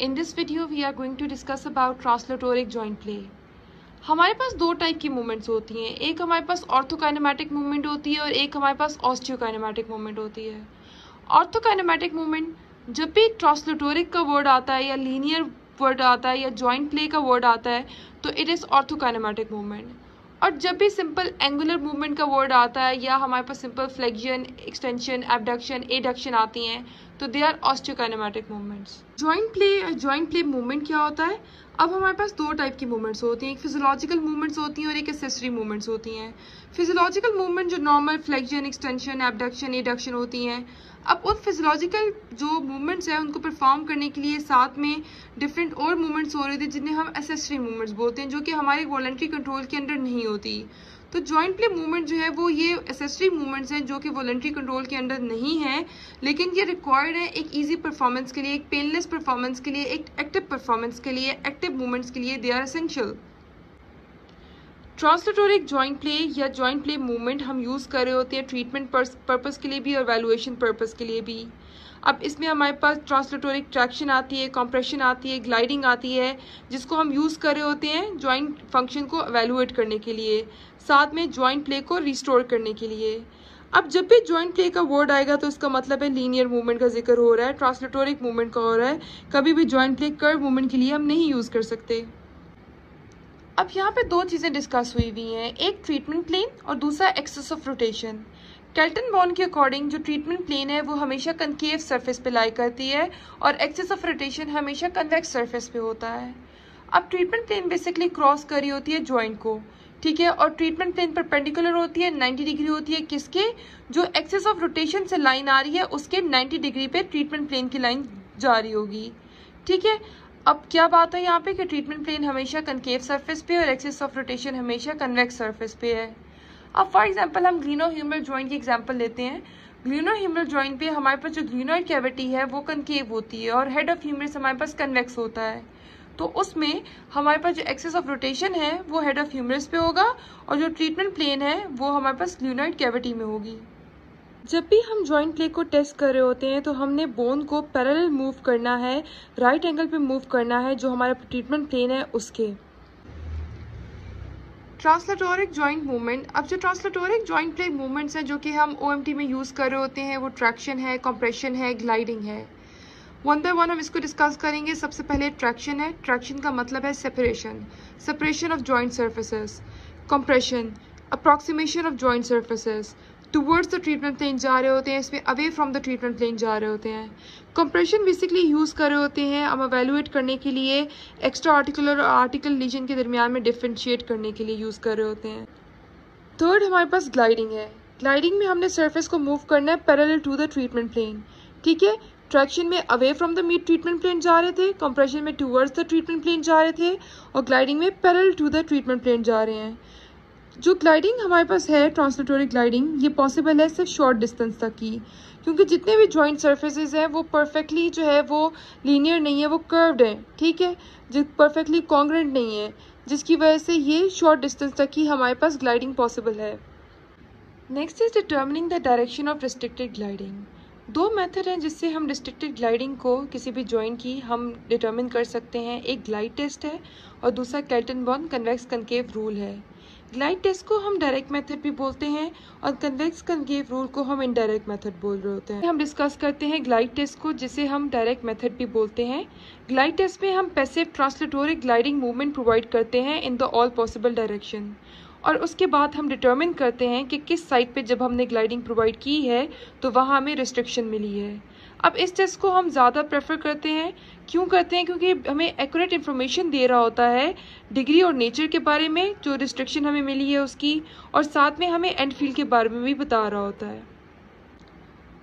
In this video we are going to discuss about translatoric joint play. हमारे पास दो type की movements होती हैं, एक हमारे पास ऑर्थोकाइनेमैटिक मूवमेंट होती है और एक हमारे पास ऑस्टियोकाइनेमैटिक मूवमेंट होती है। ऑर्थोकाइनेमैटिक मूवमेंट जब भी ट्रांसलेटोरिक का वर्ड आता है या लीनियर वर्ड आता है या जॉइंट प्ले का वर्ड आता है तो इट इज़ ऑर्थोकाइनेमैटिक मूवमेंट। और जब भी सिंपल एंगुलर मूवमेंट का वर्ड आता है या हमारे पास simple flexion, extension, abduction, adduction आती हैं तो they are osteokinematic movements. Joint play और जॉइंट प्ले मूवमेंट क्या होता है? अब हमारे पास दो टाइप की मूवमेंट्स होती हैं, एक फिजियोलॉजिकल मूवमेंट्स होती हैं और एक एक्सेसरी मूवमेंट्स होती हैं। फिजियोलॉजिकल मूवमेंट जो normal flexion, extension, abduction, adduction होती हैं। अब उन फिजियोलॉजिकल जो मूवमेंट्स हैं उनको परफॉर्म करने के लिए साथ में डिफरेंट और मूवमेंट्स हो रहे थे जिन्हें हम एक्सेसरी मूवमेंट्स बोलते हैं, जो कि हमारे वॉलंटरी कंट्रोल के अंडर नहीं होती। तो जॉइंट प्ले मूवमेंट जो है वो ये एक्सेसरी मूवमेंट्स हैं जो कि वॉलंटरी कंट्रोल के अंडर नहीं है, लेकिन ये रिक्वायर्ड है एक इजी परफॉर्मेंस के लिए, एक पेनलेस परफॉर्मेंस के लिए, एक एक्टिव परफॉर्मेंस के लिए, एक्टिव मूवमेंट्स के लिए they are essential. Translatoric joint play या जॉइंट प्ले मूवमेंट हम यूज़ कर रहे होते हैं ट्रीटमेंट पर्पस के लिए भी और वैल्यूएशन पर्पस के लिए भी। अब इसमें हमारे पास ट्रांसलेटोरिक ट्रैक्शन आती है, कंप्रेशन आती है, ग्लाइडिंग आती है, जिसको हम यूज़ कर रहे होते हैं जॉइंट फंक्शन को एवेलुएट करने के लिए, साथ में जॉइंट प्ले को रिस्टोर करने के लिए। अब जब भी जॉइंट प्ले का वर्ड आएगा तो इसका मतलब है लीनियर मूवमेंट का जिक्र हो रहा है, ट्रांसलेटोरिक मूवमेंट का हो रहा है। कभी भी जॉइंट प्ले कर्व मूवमेंट के लिए हम नहीं यूज़ कर सकते। अब यहाँ पे दो चीज़ें डिस्कस हुई हुई हैं, एक ट्रीटमेंट प्लेन और दूसरा एक्सेस ऑफ रोटेशन। केल्टन-बॉर्न के अकॉर्डिंग जो ट्रीटमेंट प्लेन है वो हमेशा कनकेव सरफेस पे लाई करती है और एक्सेस ऑफ रोटेशन हमेशा कन्वेक्स सरफेस पे होता है। अब ट्रीटमेंट प्लेन बेसिकली क्रॉस कर रही होती है जॉइंट को, ठीक है, और ट्रीटमेंट प्लेन परपेंडिकुलर होती है, 90 डिग्री होती है किसके? जो एक्सेस ऑफ रोटेशन से लाइन आ रही है उसके 90 डिग्री पे ट्रीटमेंट प्लेन की लाइन जा रही होगी, ठीक है। अब क्या बात है यहाँ पे कि ट्रीटमेंट प्लेन हमेशा कनकेव सरफेस पे और एक्सेस ऑफ रोटेशन हमेशा कन्वेक्स सरफेस पे है। अब फॉर एग्जांपल हम ग्लिनोह्यूमरल जॉइंट की एग्जांपल लेते हैं। ग्लिनोह्यूमरल जॉइंट पे हमारे पास जो ग्लिनोइड कैविटी है वो कनकेव होती है और हेड ऑफ ह्यूमरस हमारे पास कन्वेक्स होता है। तो उसमें हमारे पास जो एक्सेस ऑफ रोटेशन है वो हेड ऑफ ह्यूमरस पे होगा और जो ट्रीटमेंट प्लेन है वो हमारे पास ग्लिनोइड कैविटी में होगी। जब भी हम जॉइंट प्ले को टेस्ट कर रहे होते हैं तो हमने बोन को पैरेलल मूव करना है, राइट एंगल पे मूव करना है जो हमारा ट्रीटमेंट प्लेन है उसके। ट्रांसलेटोरिक जॉइंट मूवमेंट, अब जो ट्रांसलेटोरिक जॉइंट प्ले मूवमेंट्स हैं जो कि हम ओएमटी में यूज़ कर रहे होते हैं वो ट्रैक्शन है, कंप्रेशन है, ग्लाइडिंग है। वन बाय वन हम इसको डिस्कस करेंगे। सबसे पहले ट्रैक्शन है। ट्रैक्शन का मतलब है separation, separation of joint surfaces. Compression, approximation of joint surfaces towards the treatment plane जा रहे होते हैं, इसमें away from the treatment plane जा रहे होते हैं। कंप्रेशन बेसिकली यूज़ कर रहे होते हैं हम एवेलुएट करने के लिए, एक्स्ट्रा आर्टिकुलर और आर्टिकल लीजन के दरमियान में डिफ्रेंशिएट करने के लिए यूज़ कर रहे होते हैं। थर्ड हमारे पास ग्लाइडिंग है। ग्लाइडिंग में हमने सरफेस को मूव करना है parallel to the treatment plane, ठीक है। ट्रैक्शन में away from the meet treatment plane जा रहे थे, कंप्रेशन में टुवर्ड्स द ट्रीटमेंट प्लेन जा रहे थे और ग्लाइडिंग में parallel to the treatment plane जा रहे हैं। जो ग्लाइडिंग हमारे पास है ट्रांसलेटोरिक ग्लाइडिंग, ये पॉसिबल है सिर्फ शॉर्ट डिस्टेंस तक की, क्योंकि जितने भी जॉइंट सर्फेसेज हैं वो परफेक्टली जो है वो लीनियर नहीं है, वो कर्व्ड है, ठीक है, जो परफेक्टली कॉन्ग्रुएंट नहीं है, जिसकी वजह से ये शॉर्ट डिस्टेंस तक ही हमारे पास ग्लाइडिंग पॉसिबल है। Next is determining the direction of restricted gliding. दो मेथड हैं जिससे हम रिस्ट्रिक्टेड ग्लाइडिंग को किसी भी जॉइंट की हम डिटर्मिन कर सकते हैं। एक ग्लाइड टेस्ट है और दूसरा केल्टन-बॉर्न कन्वेक्स कनकेव रूल है। ग्लाइड टेस्ट को हम डायरेक्ट मेथड भी बोलते हैं और कन्वेक्स कनकेव रूल को हम इनडायरेक्ट मेथड बोल रहे होते हैं। हम डिस्कस करते हैं ग्लाइड टेस्ट को, जिसे हम डायरेक्ट मेथड भी बोलते हैं। ग्लाइड टेस्ट में हम पैसिव ट्रांसलेटोरिक ग्लाइडिंग मूवमेंट प्रोवाइड करते हैं in the all possible direction, और उसके बाद हम डिटर्मिन करते हैं कि किस साइड पे जब हमने ग्लाइडिंग प्रोवाइड की है तो वहाँ हमें रिस्ट्रिक्शन मिली है। अब इस टेस्ट को हम ज़्यादा प्रेफर करते हैं। क्यों करते हैं? क्योंकि हमें एक्यूरेट इन्फॉर्मेशन दे रहा होता है डिग्री और नेचर के बारे में, जो रिस्ट्रिक्शन हमें मिली है उसकी, और साथ में हमें एंड फील्ड के बारे में भी बता रहा होता है।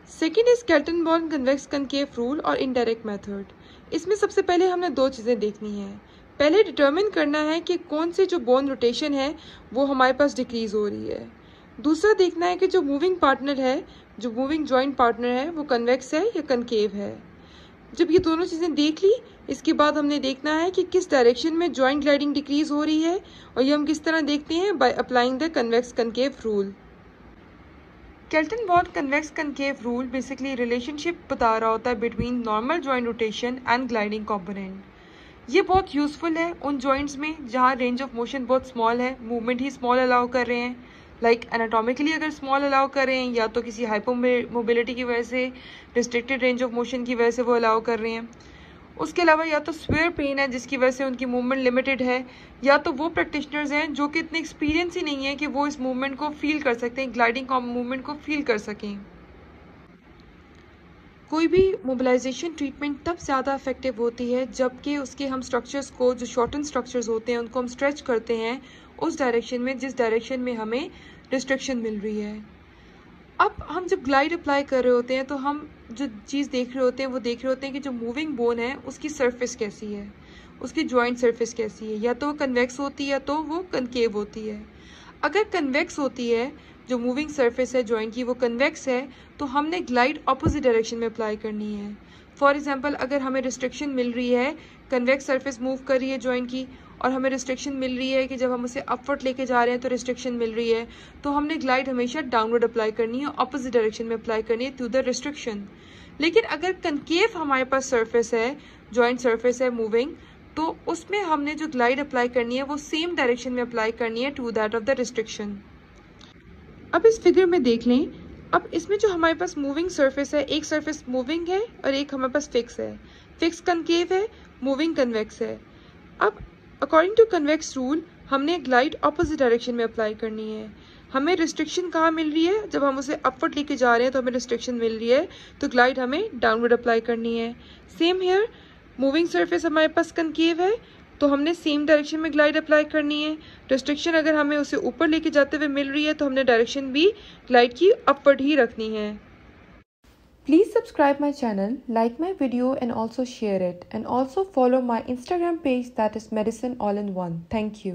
Second is Kelton-born convex concave rule और इनडायरेक्ट मेथड। इसमें सबसे पहले हमने दो चीज़ें देखनी है। पहले डिटर्मिन करना है कि कौन से जो बोन रोटेशन है वो हमारे पास डिक्रीज हो रही है। दूसरा देखना है कि जो मूविंग पार्टनर है, जो मूविंग जॉइंट पार्टनर है, वो कन्वेक्स है या कनकेव है। जब ये दोनों चीज़ें देख ली, इसके बाद हमने देखना है कि किस डायरेक्शन में जॉइंट ग्लाइडिंग डिक्रीज हो रही है, और ये हम किस तरह देखते हैं? By applying the convex concave rule. Kelton-born convex concave rule basically relationship बता रहा होता है between normal joint rotation and gliding component. ये बहुत यूजफुल है उन जॉइंट्स में जहाँ रेंज ऑफ मोशन बहुत स्मॉल है, मूवमेंट ही स्मॉल अलाउ कर रहे हैं, लाइक एनाटॉमिकली अगर स्मॉल अलाउ कर रहे हैं या तो किसी हाइपर मोबिलिटी की वजह से, रिस्ट्रिक्टेड रेंज ऑफ मोशन की वजह से वो अलाउ कर रहे हैं। उसके अलावा या तो स्वेयर पेन है जिसकी वजह से उनकी मूवमेंट लिमिटेड है, या तो वो प्रैक्टिशनर्स हैं जो कि इतने एक्सपीरियंस ही नहीं है कि वो इस मूवमेंट को फील कर सकते हैं, ग्लाइडिंग मूवमेंट को फील कर सकें। कोई भी मोबिलाइजेशन ट्रीटमेंट तब ज़्यादा इफेक्टिव होती है जबकि उसके हम स्ट्रक्चर्स को, जो शॉर्टन स्ट्रक्चर्स होते हैं, उनको हम स्ट्रेच करते हैं उस डायरेक्शन में जिस डायरेक्शन में हमें रिस्ट्रिक्शन मिल रही है। अब हम जब ग्लाइड अप्लाई कर रहे होते हैं तो हम जो चीज़ देख रहे होते हैं वो देख रहे होते हैं कि जो मूविंग बोन है उसकी सरफेस कैसी है, उसकी जॉइंट सरफेस कैसी है, या तो वो कन्वेक्स होती है या तो वो कनकेव होती है। अगर कन्वेक्स होती है, जो मूविंग सरफेस है जॉइंट की वो कन्वेक्स है, तो हमने ग्लाइड ऑपोजिट डायरेक्शन में अप्लाई करनी है। फॉर एग्जांपल अगर हमें रिस्ट्रिक्शन मिल रही है, कन्वेक्स सरफेस मूव कर रही है जॉइंट की, और हमें रिस्ट्रिक्शन मिल रही है कि जब हम उसे अपवर्ड लेके जा रहे हैं तो रिस्ट्रिक्शन मिल रही है, तो हमने ग्लाइड हमेशा डाउनवर्ड अप्लाई करनी है, ऑपोजिट डायरेक्शन में अप्लाई करनी है टू द रिस्ट्रिक्शन। लेकिन अगर कनकेव हमारे पास सरफेस है, जॉइंट सरफेस है मूविंग, तो उसमें हमने जो ग्लाइड अप्लाई करनी है वो सेम डायरेक्शन में अप्लाई करनी है to that of the restriction. अब इस फिगर में देख लें, अब इसमें जो हमारे पास मूविंग सरफेस है, एक सरफेस मूविंग है और एक हमारे पास फिक्स है। फिक्स कनकेव है, मूविंग कन्वेक्स है। अब अकॉर्डिंग टू कन्वेक्स रूल हमने ग्लाइड ऑपोजिट डायरेक्शन में अप्लाई करनी है। हमें रिस्ट्रिक्शन कहाँ मिल रही है, जब हम उसे अपवर्ड लेके जा रहे हैं तो हमें रिस्ट्रिक्शन मिल रही है, तो ग्लाइड हमें डाउनवर्ड अप्लाई करनी है। सेम हेयर, मूविंग सरफेस हमारे पास कनकेव है तो हमने सेम डायरेक्शन में ग्लाइड अप्लाई करनी है। रिस्ट्रिक्शन अगर हमें उसे ऊपर लेके जाते हुए मिल रही है तो हमने डायरेक्शन भी ग्लाइड की अपवर्ड ही रखनी है। Please subscribe my channel, like my video and also share it, and also follow my Instagram page that is Medicine All in One. Thank you.